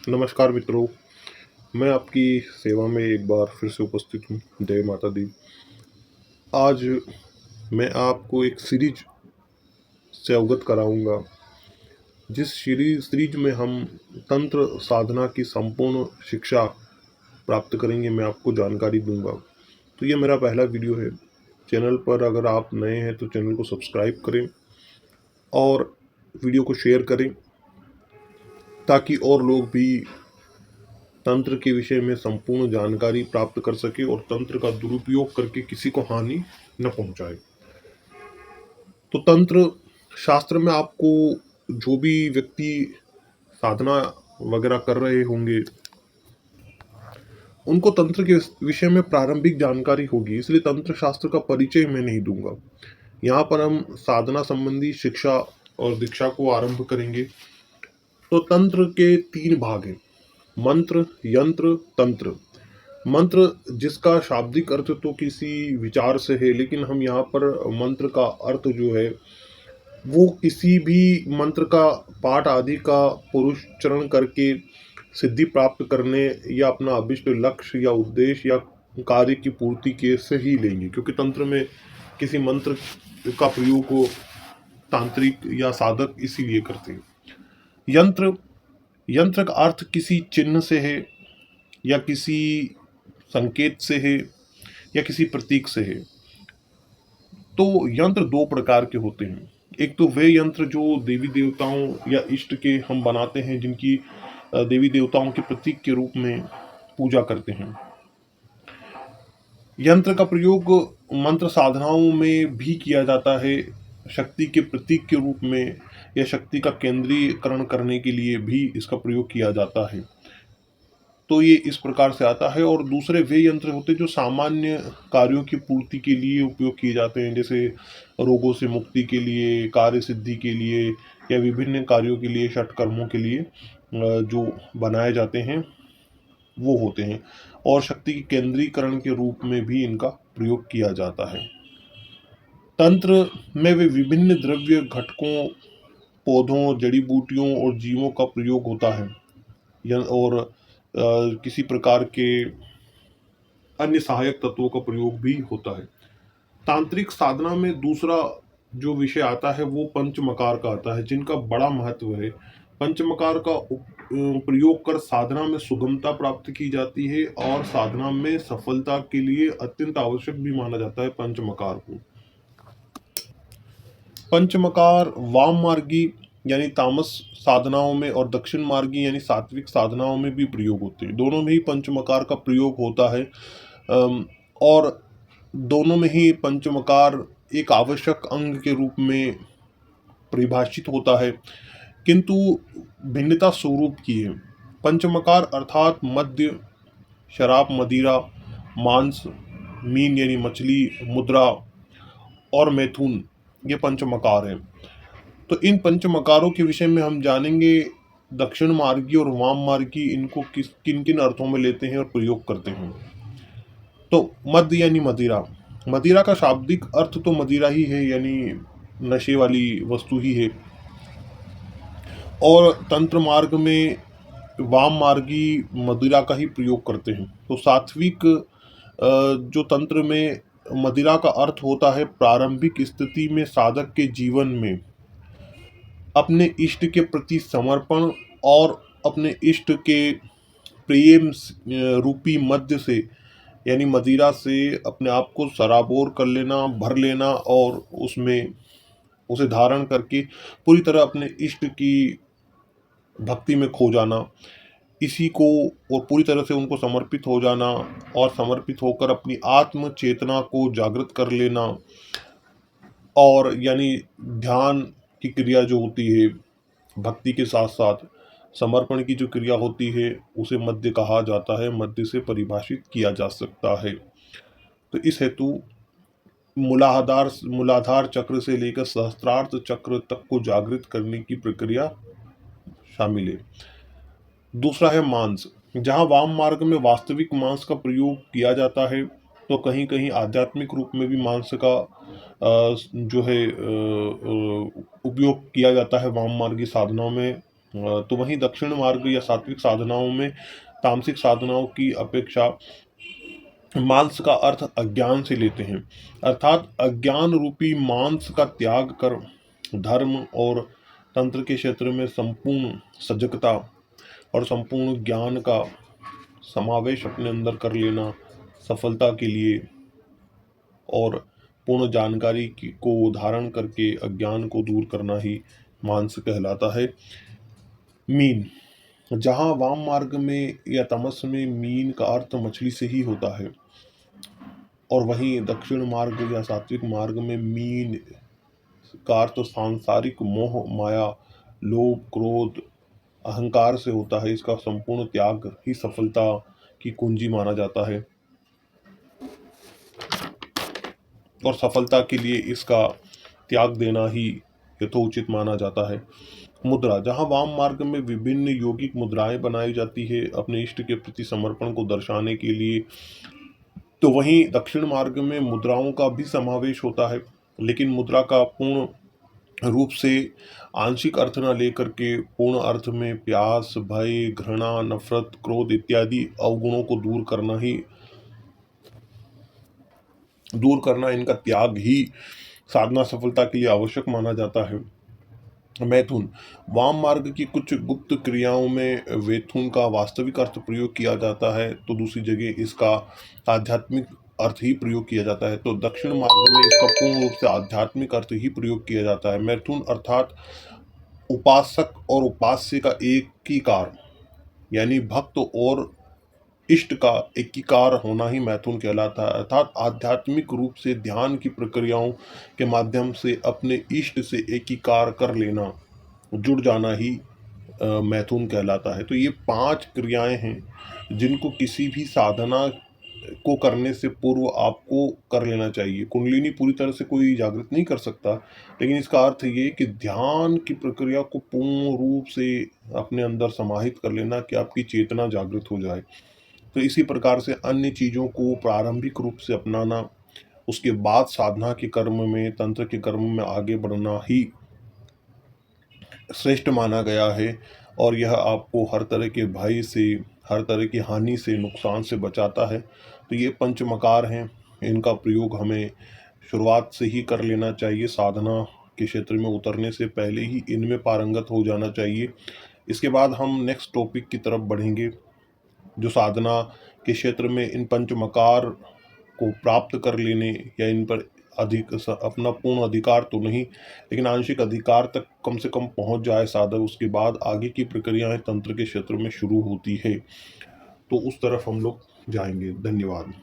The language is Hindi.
नमस्कार मित्रों, मैं आपकी सेवा में एक बार फिर से उपस्थित हूँ। जय माता दी। आज मैं आपको एक सीरीज से अवगत कराऊंगा, जिस सीरीज में हम तंत्र साधना की संपूर्ण शिक्षा प्राप्त करेंगे। मैं आपको जानकारी दूंगा। तो ये मेरा पहला वीडियो है। चैनल पर अगर आप नए हैं तो चैनल को सब्सक्राइब करें और वीडियो को शेयर करें, ताकि और लोग भी तंत्र के विषय में संपूर्ण जानकारी प्राप्त कर सके और तंत्र का दुरुपयोग करके किसी को हानि न पहुंचाए। तो तंत्र शास्त्र में आपको जो भी व्यक्ति साधना वगैरह कर रहे होंगे, उनको तंत्र के विषय में प्रारंभिक जानकारी होगी, इसलिए तंत्र शास्त्र का परिचय मैं नहीं दूंगा। यहाँ पर हम साधना संबंधी शिक्षा और दीक्षा को आरंभ करेंगे। तो तंत्र के तीन भाग हैं: मंत्र, यंत्र, तंत्र। मंत्र जिसका शाब्दिक अर्थ तो किसी विचार से है, लेकिन हम यहाँ पर मंत्र का अर्थ जो है वो किसी भी मंत्र का पाठ आदि का पुरुषचरण करके सिद्धि प्राप्त करने या अपना अभिष्ट लक्ष्य या उद्देश्य या कार्य की पूर्ति के से ही लेंगे, क्योंकि तंत्र में किसी मंत्र का प्रयोग को तांत्रिक या साधक इसीलिए करते हैं। यंत्र, यंत्र का अर्थ किसी चिन्ह से है या किसी संकेत से है या किसी प्रतीक से है। तो यंत्र दो प्रकार के होते हैं। एक तो वे यंत्र जो देवी देवताओं या इष्ट के हम बनाते हैं, जिनकी देवी देवताओं के प्रतीक के रूप में पूजा करते हैं। यंत्र का प्रयोग मंत्र साधनाओं में भी किया जाता है, शक्ति के प्रतीक के रूप में या शक्ति का केंद्रीकरण करने के लिए भी इसका प्रयोग किया जाता है। तो ये इस प्रकार से आता है। और दूसरे वे यंत्र होते हैं जो सामान्य कार्यों की पूर्ति के लिए उपयोग किए जाते हैं, जैसे रोगों से मुक्ति के लिए, कार्य सिद्धि के लिए या विभिन्न कार्यों के लिए, षट कर्मों के लिए जो बनाए जाते हैं वो होते हैं। और शक्ति के केंद्रीकरण के रूप में भी इनका प्रयोग किया जाता है। तंत्र में वे विभिन्न द्रव्य घटकों, पौधों, जड़ी बूटियों और जीवों का प्रयोग होता है और किसी प्रकार के अन्य सहायक तत्वों का प्रयोग भी होता है। तांत्रिक साधना में दूसरा जो विषय आता है वो पंचमकार का आता है, जिनका बड़ा महत्व है। पंचमकार का प्रयोग कर साधना में सुगमता प्राप्त की जाती है और साधना में सफलता के लिए अत्यंत आवश्यक भी माना जाता है पंचमकार को। पंचमकार वाम मार्गी यानी तामस साधनाओं में और दक्षिण मार्गी यानी सात्विक साधनाओं में भी प्रयोग होते हैं। दोनों में ही पंचमकार का प्रयोग होता है और दोनों में ही पंचमकार एक आवश्यक अंग के रूप में परिभाषित होता है, किंतु भिन्नता स्वरूप की है। पंचमकार अर्थात मद्य, शराब, मदिरा, मांस, मीन यानी मछली, मुद्रा और मैथुन, ये पंचमकार हैं। तो इन पंचमकारों के विषय में हम जानेंगे। दक्षिण मार्गी और वाम मार्गी इनको किन किन अर्थों में लेते हैं और प्रयोग करते हैं। तो मद्य यानी मदिरा। मदिरा का शाब्दिक अर्थ तो मदिरा ही है, यानी नशे वाली वस्तु ही है। और तंत्र मार्ग में वाम मार्गी मदिरा का ही प्रयोग करते हैं। तो सात्विक जो तंत्र में मदिरा का अर्थ होता है, प्रारंभिक स्थिति में साधक के जीवन में अपने इष्ट के प्रति समर्पण और अपने इष्ट के प्रेम रूपी मद्य से यानी मदिरा से अपने आप को सराबोर कर लेना, भर लेना और उसमें उसे धारण करके पूरी तरह अपने इष्ट की भक्ति में खो जाना, इसी को, और पूरी तरह से उनको समर्पित हो जाना और समर्पित होकर अपनी आत्म चेतना को जागृत कर लेना। और यानी ध्यान की क्रिया जो होती है, भक्ति के साथ साथ समर्पण की जो क्रिया होती है, उसे मध्य कहा जाता है, मध्य से परिभाषित किया जा सकता है। तो इस हेतु मूलाधार चक्र से लेकर सहस्त्रार्थ चक्र तक को जागृत करने की प्रक्रिया शामिल है। दूसरा है मांस। जहाँ वाम मार्ग में वास्तविक मांस का प्रयोग किया जाता है, तो कहीं कहीं आध्यात्मिक रूप में भी मांस का जो है उपयोग किया जाता है वाम मार्गी साधनाओं में। तो वहीं दक्षिण मार्ग या सात्विक साधनाओं में तामसिक साधनाओं की अपेक्षा मांस का अर्थ अज्ञान से लेते हैं, अर्थात अज्ञान रूपी मांस का त्याग कर धर्म और तंत्र के क्षेत्र में संपूर्ण सजगता और संपूर्ण ज्ञान का समावेश अपने अंदर कर लेना सफलता के लिए, और पूर्ण जानकारी को धारण करके अज्ञान को दूर करना ही मांस कहलाता है। मीन, जहाँ वाम मार्ग में या तमस में मीन का अर्थ मछली से ही होता है, और वहीं दक्षिण मार्ग या सात्विक मार्ग में मीन का अर्थ सांसारिक मोह माया लोभ क्रोध अहंकार से होता है। इसका संपूर्ण त्याग ही सफलता की कुंजी माना जाता है, और सफलता के लिए इसका त्याग देना ही यथोचित माना जाता है। मुद्रा, जहाँ वाम मार्ग में विभिन्न योगिक मुद्राएं बनाई जाती है अपने इष्ट के प्रति समर्पण को दर्शाने के लिए, तो वहीं दक्षिण मार्ग में मुद्राओं का भी समावेश होता है, लेकिन मुद्रा का पूर्ण रूप से आंशिक अर्थ न लेकर के पूर्ण अर्थ में प्यास भय घृणा नफरत क्रोध इत्यादि अवगुणों को दूर करना इनका त्याग ही साधना सफलता के लिए आवश्यक माना जाता है। मैथुन, वाम मार्ग की कुछ गुप्त क्रियाओं में मैथुन का वास्तविक अर्थ प्रयोग किया जाता है, तो दूसरी जगह इसका आध्यात्मिक अर्थ ही प्रयोग किया जाता है। तो दक्षिण मार्ग में इसका पूर्ण रूप से आध्यात्मिक अर्थ ही प्रयोग किया जाता है। मैथुन अर्थात उपासक और उपास्य का एकीकार, यानी भक्त और इष्ट का एकीकार होना ही मैथुन कहलाता है, अर्थात आध्यात्मिक रूप से ध्यान की प्रक्रियाओं के माध्यम से अपने इष्ट से एकीकार कर लेना, जुड़ जाना ही मैथुन कहलाता है। तो ये 5 क्रियाएं हैं जिनको किसी भी साधना को करने से पूर्व आपको कर लेना चाहिए। कुंडलिनी पूरी तरह से कोई जागृत नहीं कर सकता, लेकिन इसका अर्थ ये कि ध्यान की प्रक्रिया को पूर्ण रूप से अपने अंदर समाहित कर लेना कि आपकी चेतना जागृत हो जाए। तो इसी प्रकार से अन्य चीज़ों को प्रारंभिक रूप से अपनाना, उसके बाद साधना के कर्म में तंत्र के कर्म में आगे बढ़ना ही श्रेष्ठ माना गया है, और यह आपको हर तरह के भय से हर तरह की हानि से नुकसान से बचाता है। तो ये पंचमकार हैं, इनका प्रयोग हमें शुरुआत से ही कर लेना चाहिए। साधना के क्षेत्र में उतरने से पहले ही इनमें पारंगत हो जाना चाहिए। इसके बाद हम नेक्स्ट टॉपिक की तरफ बढ़ेंगे, जो साधना के क्षेत्र में इन पंचमकार को प्राप्त कर लेने या इन पर अपना पूर्ण अधिकार तो नहीं, लेकिन आंशिक अधिकार तक कम से कम पहुंच जाए साधक, उसके बाद आगे की प्रक्रियाएं तंत्र के क्षेत्र में शुरू होती है। तो उस तरफ हम लोग जाएंगे। धन्यवाद।